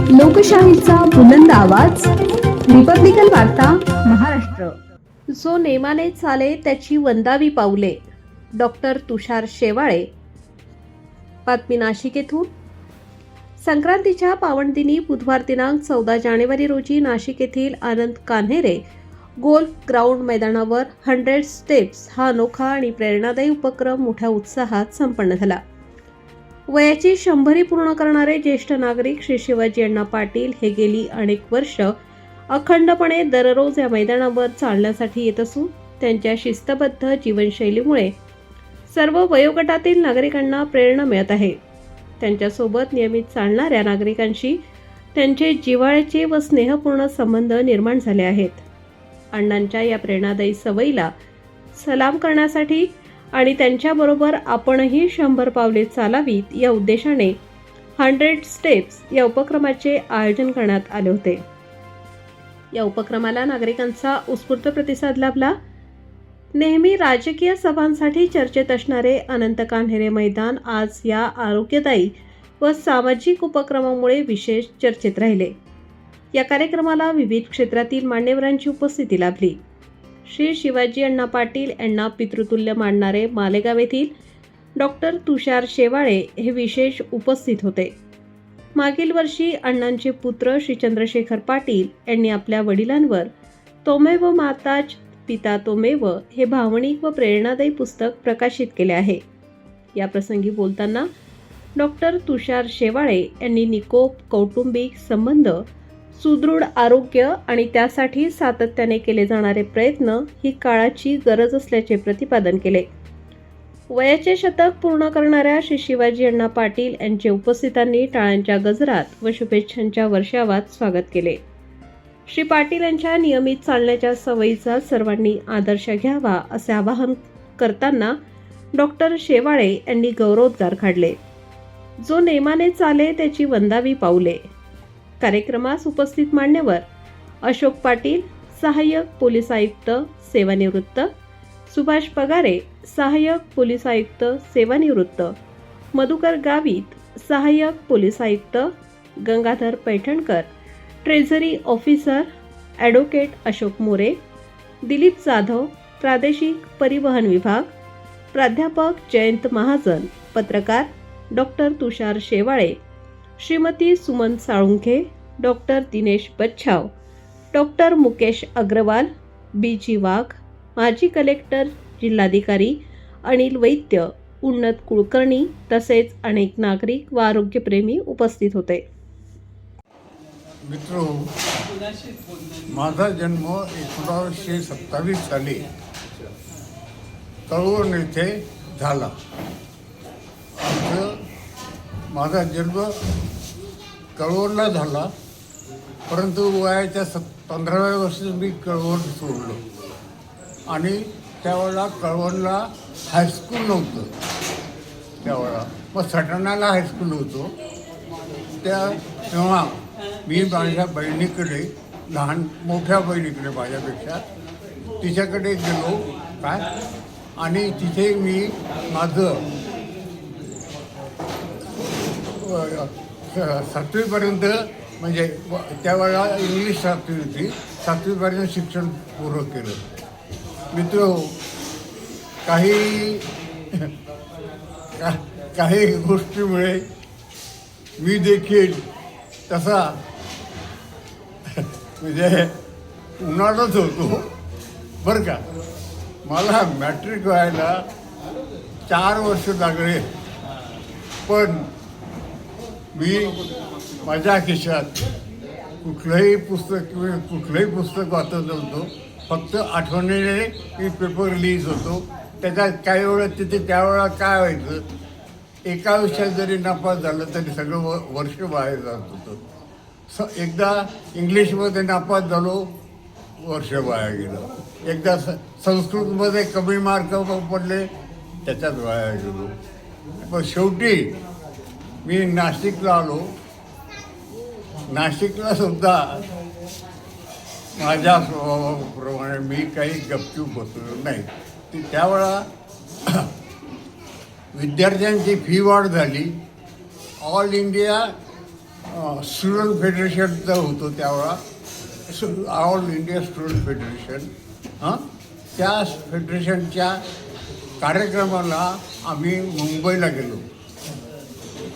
लोकशाहीचा बुलंद आवाज, रिपब्लिकन वार्ता महाराष्ट्र. जो नेमाने चाले त्याची वंदावी पाऊले. डॉक्टर तुषार शेवाळे. बातमी नाशिक येथून. संक्रांतीच्या पावनदिनी बुधवार दिनांक 14 जानेवारी रोजी नाशिक येथील आनंद कान्हेरे गोल्फ ग्राउंड मैदानावर 100 स्टेप्स हा अनोखा आणि प्रेरणादायी उपक्रम मोठ्या उत्साहात संपन्न झाला. वयाची 100 पूर्ण करणारे ज्येष्ठ नागरिक श्री शिवाजी अण्णा पाटील हे गेली अनेक वर्ष अखंडपणे दररोज या मैदानावर चालण्यासाठी येत असून त्यांच्या शिस्तबद्ध जीवनशैलीमुळे सर्व वयोगटातील नागरिकांना प्रेरणा मिळत आहे. त्यांच्यासोबत नियमित चालणाऱ्या नागरिकांशी त्यांचे जिव्हाळ्याचे व स्नेहपूर्ण संबंध निर्माण झाले आहेत. अण्णांच्या या प्रेरणादायी सवयीला सलाम करण्यासाठी आणि त्यांच्याबरोबर आपणही 100 पावले चालावीत या उद्देशाने 100 स्टेप्स या उपक्रमाचे आयोजन करण्यात आले होते. या उपक्रमाला नागरिकांचा उत्स्फूर्त प्रतिसाद लाभला. नेहमी राजकीय सभांसाठी चर्चेत असणारे अनंत कान्हेरे मैदान आज या आरोग्यदायी व सामाजिक उपक्रमामुळे विशेष चर्चेत राहिले. या कार्यक्रमाला विविध क्षेत्रातील मान्यवरांची उपस्थिती लाभली. श्री शिवाजी अण्णा पाटील यांना पितृतुल्य मानणारे मालेगाव येथील डॉक्टर तुषार शेवाळे हे विशेष उपस्थित होते. मागील वर्षी अण्णांचे पुत्र श्री चंद्रशेखर पाटील यांनी आपल्या वडिलांवर तोमेव माताच पिता तोमेव हे भावनिक व प्रेरणादायी पुस्तक प्रकाशित केले आहे. या प्रसंगी बोलताना डॉक्टर तुषार शेवाळे यांनी निकोप, कौटुंबिक संबंध, सुदृढ आरोग्य आणि त्यासाठी सातत्याने केले जाणारे प्रयत्न ही काळाची गरज असल्याचे प्रतिपादन केले. वयाचे शतक पूर्ण करणाऱ्या श्री शिवाजी अण्णा पाटील यांचे उपस्थितांनी टाळ्यांच्या गजरात व शुभेच्छांच्या वर्षावात स्वागत केले. श्री पाटील यांच्या नियमित चालण्याच्या सवयीचा सर्वांनी आदर्श घ्यावा असे आवाहन करताना डॉक्टर शेवाळे यांनी गौरवोद्गार काढले. जो नेमाने चाले त्याची वंदावी पाऊले. कार्यक्रमास उपस्थित मान्यवर अशोक पाटील, सहाय्यक पोलीस आयुक्त सेवानिवृत्त, सुभाष पगारे, सहाय्यक पोलीस आयुक्त सेवानिवृत्त, मधुकर गावित, सहाय्यक पोलीस आयुक्त, Gangadhar Paithankar, treasury officer, advocate Ashok More, Dilip Jadhav, प्रादेशिक परिवहन विभाग, प्राध्यापक जयंत महाजन, पत्रकार doctor Tushar Shewale, Shrimati Suman Salunkhe, doctor Dinesh Bachhav, doctor Mukesh Agrawal, B G. Wagh, माजी कलेक्टर, जिल्हाधिकारी अनिल वैद्य, उन्नत कुलकर्णी तसेच अनेक नागरिक व आरोग्यप्रेमी उपस्थित होते. मित्रो, माझा जन्म 1927 साली कळवण येथे झाला. माझा जन्म कळवणला झाला, परंतु वयाच्या 15व्या वर्षी मी कळवण सोडलो आणि त्यावेळेला कळवणला हायस्कूल नव्हतं. त्यावेळेला मग सटाण्याला हायस्कूल होतो. तेव्हा मी माझ्या बहिणीकडे, मोठ्या बहिणीकडे माझ्यापेक्षा, तिच्याकडे गेलो आणि तिथे मी माझं 7वीपर्यंत, म्हणजे त्यावेळेला इंग्लिश 7वी होती, 7वीपर्यंत शिक्षण पूर्ण केलं. मित्र, काही गोष्टीमुळे मी देखील तसा म्हणजे उन्हाळ्यात होतो बरं का. मला मॅट्रिक व्हायला 4 वर्ष लागले, पण मी माझ्या खिशात कुठलंही पुस्तक वाचत नव्हतो. फक्त आठवणीने मी पेपर लिहित होतो. त्याच्यात काही वेळा त्यावेळेला काय व्हायचं, एका विषयात जरी नापास झालं तरी सगळं वर्ष बाहेर जात होतं. एकदा इंग्लिशमध्ये नापास झालो, वर्ष बाहेर गेलं. एकदा संस्कृतमध्ये कमी मार्क पडले, त्याच्यात बाहेर गेलो. पण शेवटी मी नाशिकला आलो. नाशिकला सुद्धा माझ्या स्वभावाप्रमाणे मी काही गपचूप बसलो नाही. त्यावेळा विद्यार्थ्यांची फी वाढ झाली. ऑल इंडिया स्टुडंट फेडरेशनचं होतं त्यावेळा, ऑल इंडिया स्टुडंट फेडरेशन. त्या फेडरेशनच्या कार्यक्रमाला आम्ही मुंबईला गेलो.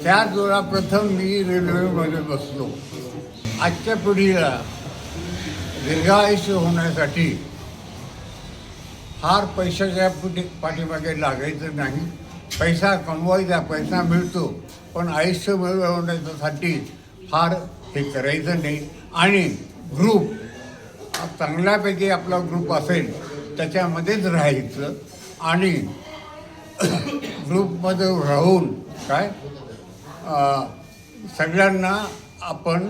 त्याच वेळा प्रथम मी रेल्वेमध्ये बसलो. आजच्या पिढीला दीर्घायुष्य होण्यासाठी फार पैशाच्या पाठीमागे लागायचं नाही. पैसा कमवायचा, पैसा मिळतो, पण आयुष्य मिळवण्यासाठी फार हे करायचं नाही. आणि ग्रुप चांगल्यापैकी आपला ग्रुप असेल त्याच्यामध्येच राहायचं आणि ग्रुपमध्ये राहून काय सगळ्यांना आपण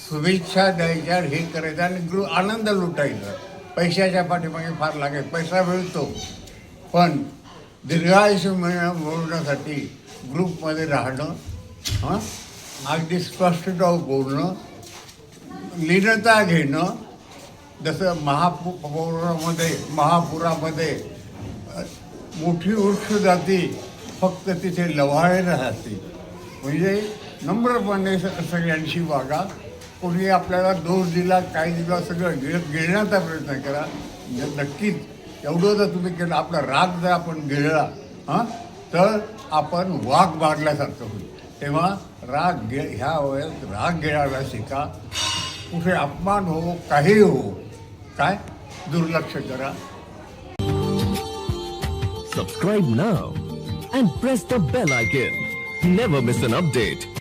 शुभेच्छा द्यायच्या, हे करायचं आणि आनंद लुटायचा. पैशाच्या पाठीमागे फार लागे, पैसा मिळतो पण दीर्घायुष्य मिळवण्यासाठी ग्रुपमध्ये राहणं, अगदी स्पष्टता बोलणं, लीनता घेणं. जसं महापुरामध्ये मोठी वृक्ष जाती फक्त तिथे लवाळे राहते. म्हणजे नम्रपणे सगळ्यांशी वागा. कोणी आपल्याला दोष दिला, काय दिला, सगळं गिळण्याचा प्रयत्न करा. नक्कीच एवढं जर तुम्ही केलं, आपला राग जर आपण गिळला तर आपण वाघ मारल्यासारखं होईल. तेव्हा ह्या वयात राग गिळायला शिका. कुठे अपमान हो, काही हो, काय दुर्लक्ष करा. Subscribe now and press the bell icon. Never miss an update.